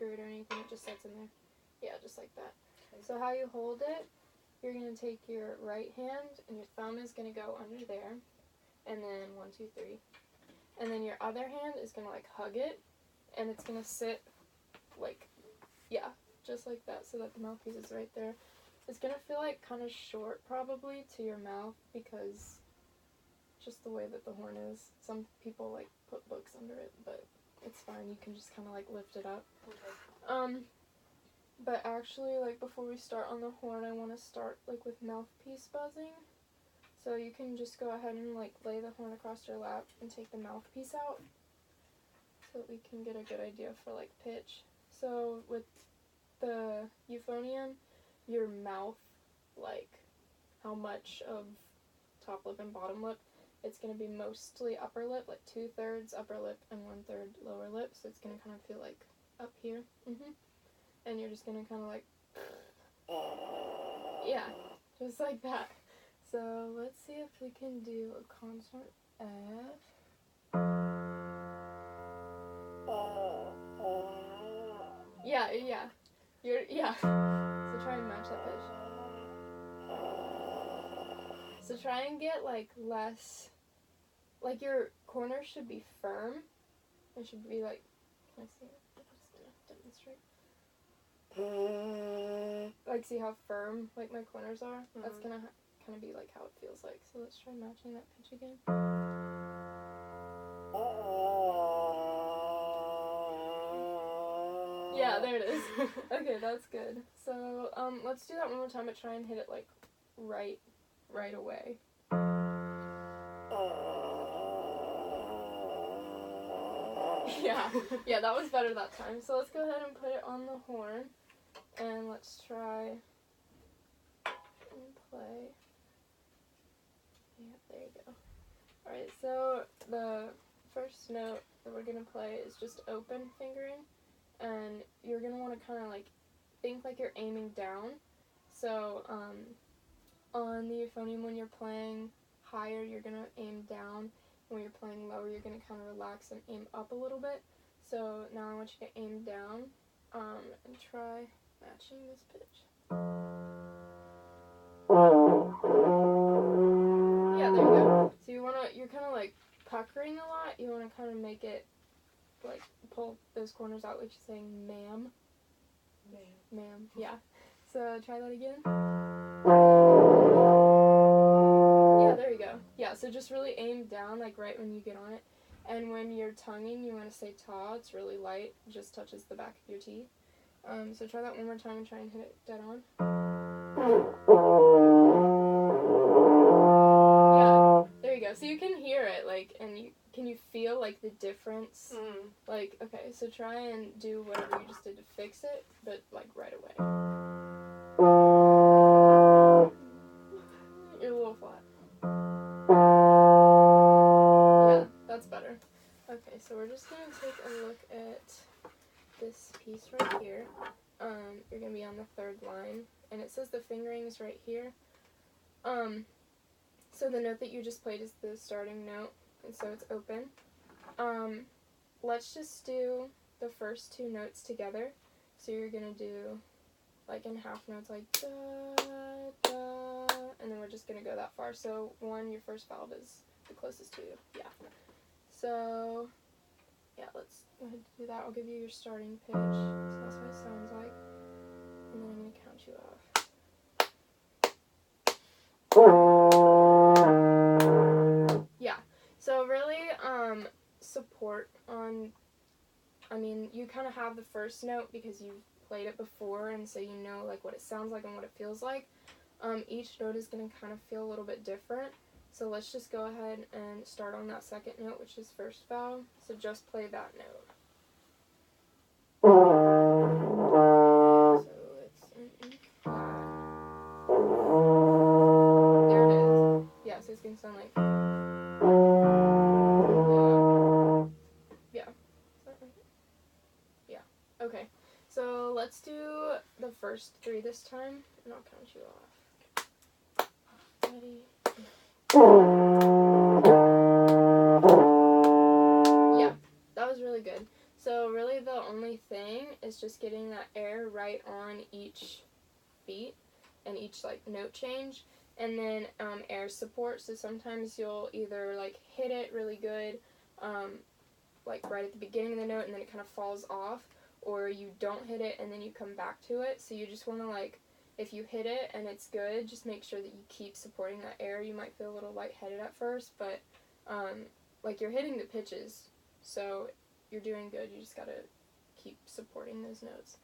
unscrew it or anything. It just sits in there. Yeah, just like that. Okay. So how you hold it, you're going to take your right hand and your thumb is going to go under there. And then 1, 2, 3. And then your other hand is going to like hug it. And it's going to sit like, yeah, just like that so that the mouthpiece is right there. It's going to feel like kind of short probably to your mouth because just the way that the horn is. Some people like put books under it, but it's fine. You can just kind of like lift it up. Okay. But actually, like before we start on the horn, I want to start like with mouthpiece buzzing. So you can just go ahead and like lay the horn across your lap and take the mouthpiece out so that we can get a good idea for like pitch. So with the euphonium, your mouth, like how much of top lip and bottom lip, it's going to be mostly upper lip, like 2/3 upper lip and 1/3 lower lip. So it's going to kind of feel like up here. And you're just going to kind of like, yeah, just like that. So let's see if we can do a consonant F. Yeah. Yeah. So try and match that pitch. So try and get like less, like your corners should be firm. It should be like, can I see it? I'm just gonna demonstrate. Like see how firm like my corners are? That's gonna kind of be like how it feels like. So let's try matching that pitch again. Yeah, there it is. Okay, that's good. So let's do that one more time, but try and hit it like right away. Yeah, that was better that time. So let's go ahead and put it on the horn, and let's try and play. Yeah, there you go. Alright, so the first note that we're going to play is just open fingering, and you're going to want to kind of like think like you're aiming down. So on the euphonium, when you're playing higher, you're going to aim down. When you're playing lower, you're going to kind of relax and aim up a little bit. So now I want you to aim down and try matching this pitch. Yeah, there you go. So you're kind of like puckering a lot. You want to kind of make it like pull those corners out like you're saying ma'am. Ma'am, yeah. So try that again. Yeah, there you go. Yeah, so just really aim down like right when you get on it. And when you're tonguing, you want to say ta. It's really light. It just touches the back of your teeth. So try that one more time and try and hit it dead on. Yeah, there you go. So you can hear it, like, and can you feel like the difference? Like, okay, so try and do whatever you just did to fix it, but like right away. You're a little flat. Yeah, that's better. Okay, so we're just going to take a look at this piece right here. You're going to be on the 3rd line, and it says the fingering is right here. So the note that you just played is the starting note, and so it's open. Let's just do the first 2 notes together. So you're going to do like in half notes, like da, da, and then we're just going to go that far. So 1, your first valve is the closest to you. Yeah. So, yeah, let's go ahead and do that. I'll give you your starting pitch. So that's what it sounds like. And then I'm going to count you off. Yeah. So really, support on, I mean, you kind of have the first note because you've played it before, and so you know like what it sounds like and what it feels like. Each note is going to kind of feel a little bit different. So let's just go ahead and start on that 2nd note, which is first valve. So just play that note. So it's there it is. Yeah, so it's going to sound like. Yeah. Yeah. Okay. So let's do the first 3 this time, and I'll count you off. Ready? Yeah, that was really good. So really the only thing is just getting that air right on each beat and each like note change, and then air support. So sometimes you'll either like hit it really good like right at the beginning of the note and then it kind of falls off, or you don't hit it and then you come back to it. So you just want to like, if you hit it and it's good, just make sure that you keep supporting that air. You might feel a little lightheaded at first, but like you're hitting the pitches, so you're doing good. You just gotta keep supporting those notes.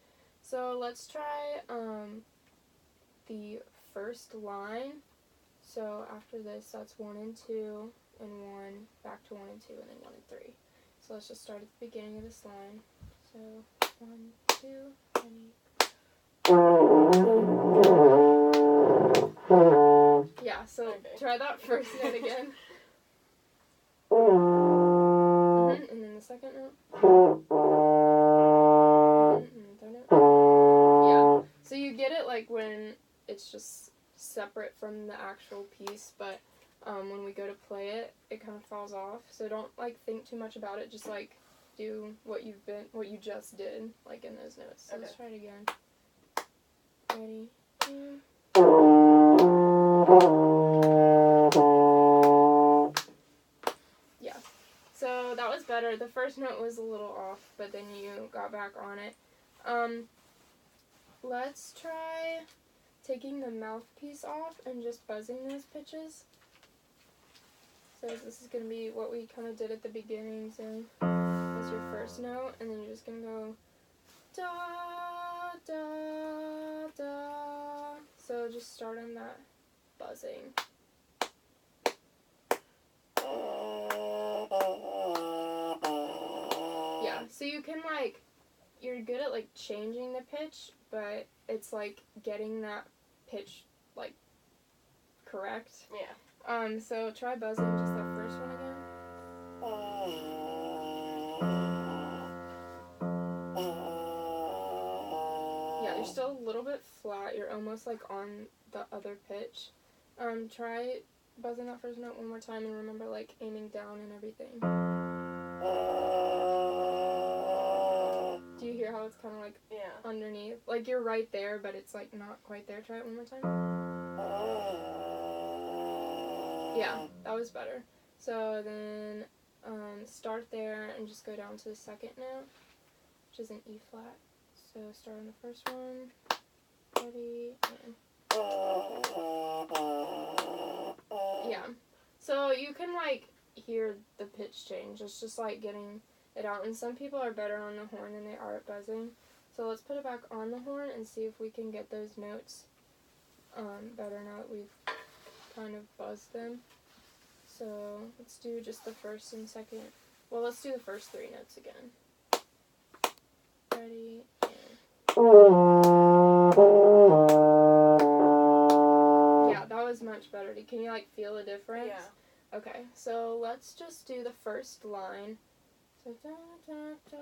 So let's try the first line. So after this, that's 1 and 2 and 1, back to 1 and 2, and then 1 and 3. So let's just start at the beginning of this line. So 1, 2, 3. Yeah, so try that first note again. And then the second note. And the third note. Yeah. So you get it like when it's just separate from the actual piece, but when we go to play it, it kind of falls off. So don't like think too much about it. Just like do what you just did, like in those notes. So let's try it again. Ready? And yeah. So that was better. The first note was a little off, but then you got back on it. Let's try taking the mouthpiece off and just buzzing those pitches. So this is going to be what we kind of did at the beginning. So this is your first note, and then you're just going to go da, da, da. So just start on that buzzing. Yeah, so you can like, you're good at like changing the pitch, but it's like getting that pitch like correct. Yeah. So try buzzing just that first one again. Yeah, you're still a little bit flat. You're almost like on the other pitch. Try buzzing that first note one more time, and remember like aiming down and everything. Do you hear how it's kind of like underneath? Like you're right there, but it's like not quite there. Try it one more time. Yeah, that was better. So then start there and just go down to the second note, which is an E flat. So start on the first one. Ready, and yeah. So you can like hear the pitch change. It's just like getting it out. And some people are better on the horn than they are at buzzing. So let's put it back on the horn and see if we can get those notes better now that we've kind of buzzed them. So let's do just the first and second. Well, let's do the first 3 notes again. Ready, and yeah, that was much better. Can you like feel the difference? Yeah. Okay, so let's just do the first line. So da da da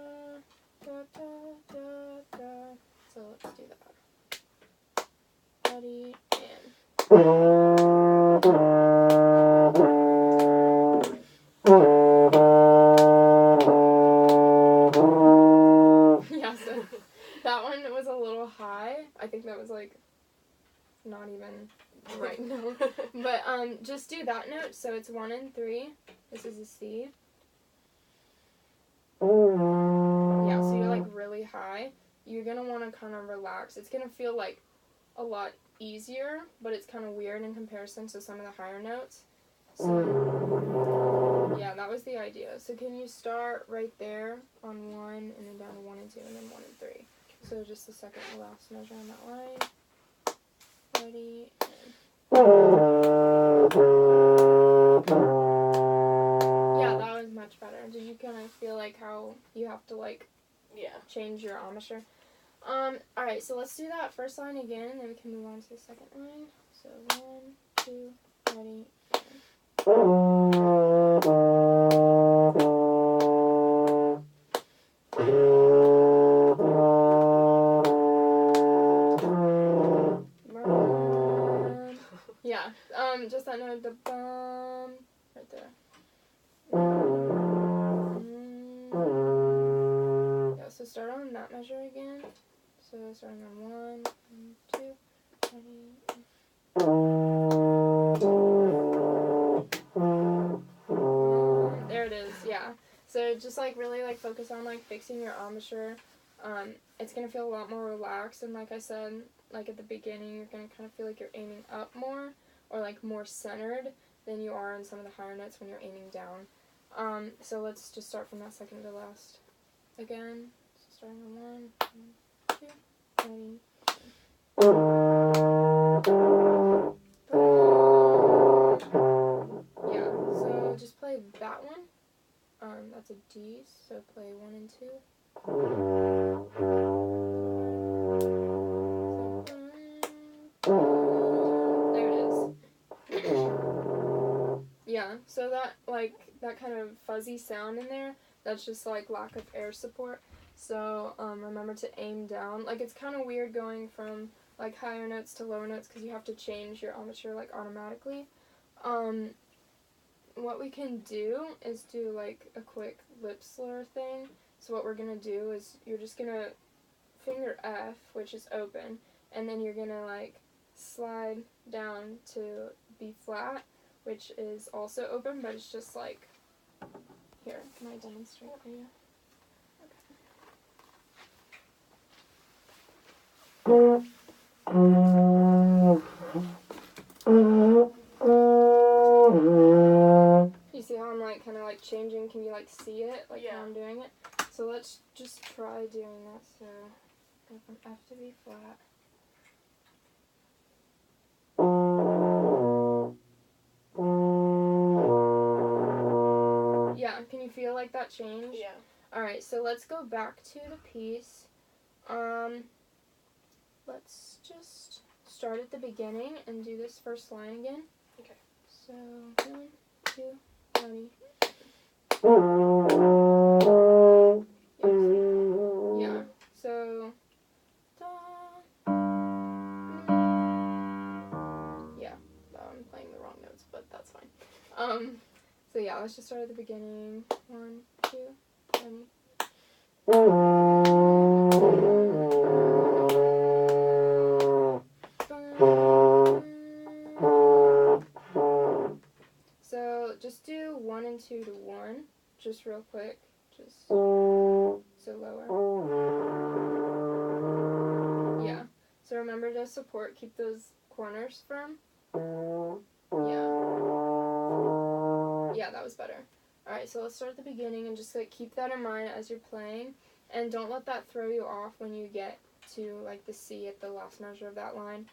da da da da. So let's do that. Ready, and yeah, so that one was a little high. I think that was like not even right note. But just do that note. So it's 1 and 3. This is a C. Yeah, so you're like really high. You're gonna want to kind of relax. It's gonna feel like a lot easier, but it's kind of weird in comparison to some of the higher notes. So yeah, that was the idea. So can you start right there on 1 and then down to 1 and 2 and then 1 and 3. So just the second to last measure on that line. Ready, and yeah, that was much better. Did you kind of feel like how you have to like change your embouchure? Alright, so let's do that first line again, and then we can move on to the second line. So 1, 2, ready, and yeah, just that note, the bum, right there. So starting on 1, 2, 3. There it is, yeah. So just like really like focus on like fixing your embouchure. It's gonna feel a lot more relaxed, and like I said, like at the beginning, you're gonna kind of feel like you're aiming up more, or like more centered than you are in some of the higher notes when you're aiming down. So let's just start from that second to last. Again, so starting on 1, 2, 3. Yeah, so just play that one. That's a D, so play 1 and 2. There it is. Yeah, so that kind of fuzzy sound in there, that's just like lack of air support. So remember to aim down. Like it's kind of weird going from like higher notes to lower notes because you have to change your embouchure like automatically. What we can do is do like a quick lip slur thing. So what we're gonna do is you're just gonna finger F, which is open, and then you're gonna like slide down to B flat, which is also open, but it's just like, here, can I demonstrate for you? You see how I'm like kind of like changing? Can you like see it? Like how I'm doing it? So let's just try doing that. So go from F to B flat. Yeah, can you feel like that change? Yeah. Alright, so let's go back to the piece. Let's just start at the beginning and do this first line again. Okay. So 1, 2, 3. Yeah. So yeah, I'm playing the wrong notes, but that's fine. So yeah, let's just start at the beginning. 1, 2, 3. So just do 1 and 2 to 1, just real quick, just so lower. Yeah. So remember to support, keep those corners firm. Yeah. Yeah, that was better. Alright, so let's start at the beginning and just like keep that in mind as you're playing, and don't let that throw you off when you get to like the C at the last measure of that line,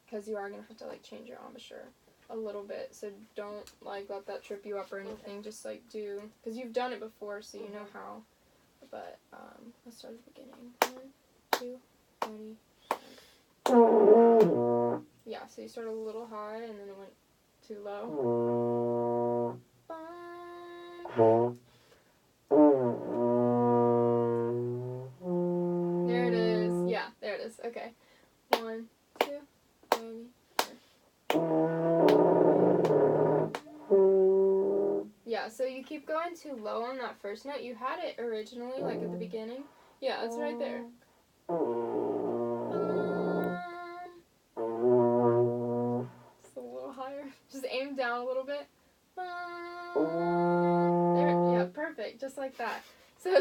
because you are gonna have to like change your embouchure a little bit, so don't like let that trip you up or anything. Okay. Just like do, because you've done it before, so you know how. But let's start at the beginning. 1, 2, 3. Yeah, so you start a little high and then it went too low. There it is. Yeah, there it is. Okay. 1, 2, 3. Yeah, so you keep going too low on that first note. You had it originally, like at the beginning. Yeah, it's right there. Just a little higher. Just aim down a little bit. There, yeah, perfect. Just like that. So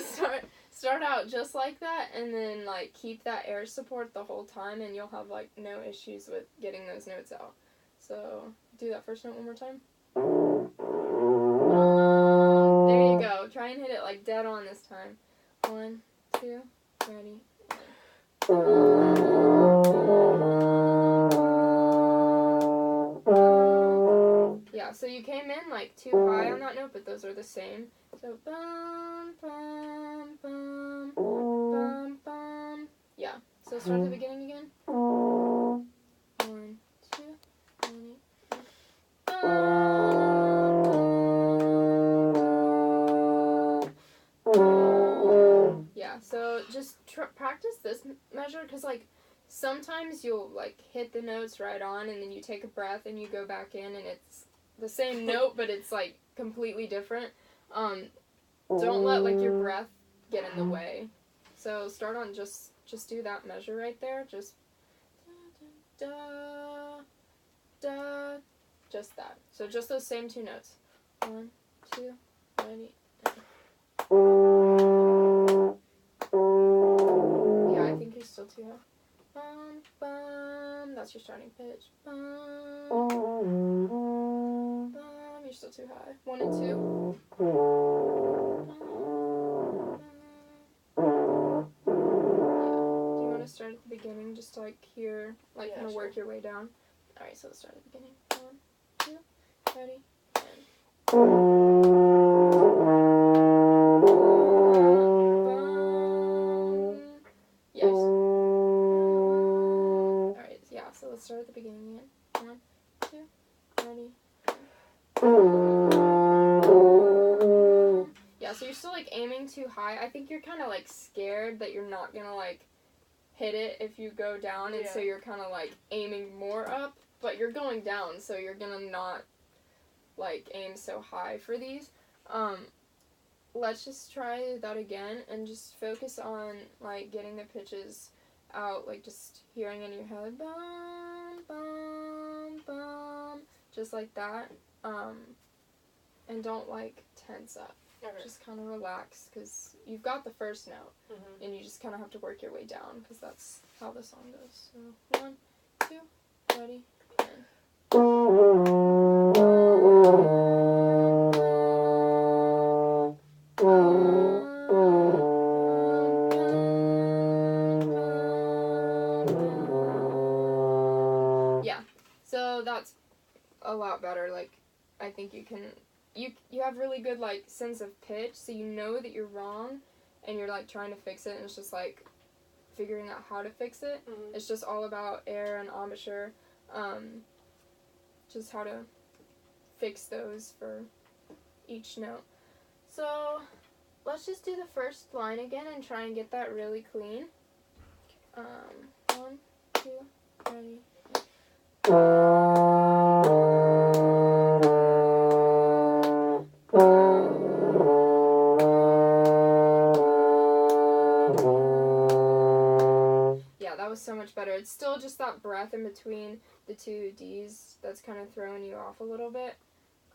start out just like that, and then like keep that air support the whole time, and you'll have like no issues with getting those notes out. So do that first note one more time. There you go. Try and hit it like dead on this time. 1, 2, ready. Yeah, so you came in like too high on that note, but those are the same. So bum bum bum bum bum. Yeah. So start at the beginning again. 1, 2, 3. Yeah, so just practice this measure, because like sometimes you'll like hit the notes right on and then you take a breath and you go back in and it's the same note but it's like completely different. Don't let like your breath get in the way. So start on just do that measure right there. Just da, da, da, just that. So just those same 2 notes. 1, 2, ready. Yeah, I think you're still too high. Bum, bum. That's your starting pitch. Bum, bum. You're still too high. 1 and 2. Start at the beginning, just to hear, kind of work your way down. Alright, so let's start at the beginning. 1, 2, ready, and yes. Alright, yeah, so let's start at the beginning again. 1, 2, ready. Yeah, so you're still aiming too high. I think you're kind of scared that you're not gonna hit it if you go down, and so you're kind of aiming more up, but you're going down, so you're gonna not aim so high for these. Let's just try that again and just focus on getting the pitches out, just hearing in your head, bum, bum, bum, just like that, and don't tense up. Okay. Just kind of relax, because you've got the first note, and you just kind of have to work your way down, because that's how the song goes. So 1, 2, ready, and yeah, so that's a lot better. I think you can. You have really good sense of pitch, so you know that you're wrong, and you're trying to fix it, and it's just figuring out how to fix it. It's just all about air and embouchure, just how to fix those for each note. So let's just do the first line again and try and get that really clean. 1, 2, ready. Yeah, that was so much better. It's still just that breath in between the 2 Ds that's kind of throwing you off a little bit.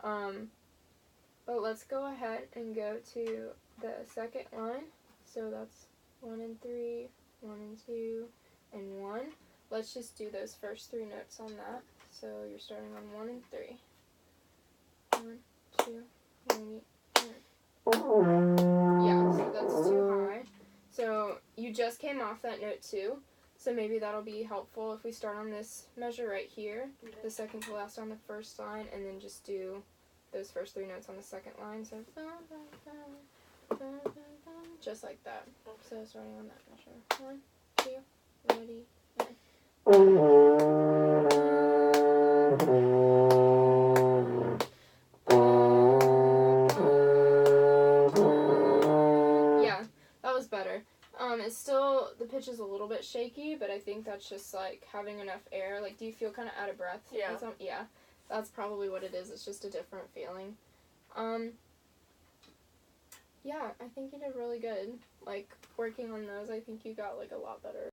But let's go ahead and go to the second line. So that's 1 and 3, 1 and 2, and 1. Let's just do those first 3 notes on that. So you're starting on 1 and 3. 1, 2, ready, and yeah, so that's too high. So you just came off that note 2. So maybe that'll be helpful if we start on this measure right here, the second to last on the first line, and then just do those first 3 notes on the second line. So just like that. So starting on that measure. 1, 2, ready, and yeah, that was better. It's still, the pitch is a little bit shaky, but I think that's just having enough air. Do you feel kind of out of breath? Yeah. Yeah, that's probably what it is. It's just a different feeling. Yeah, I think you did really good. Working on those, I think you got a lot better.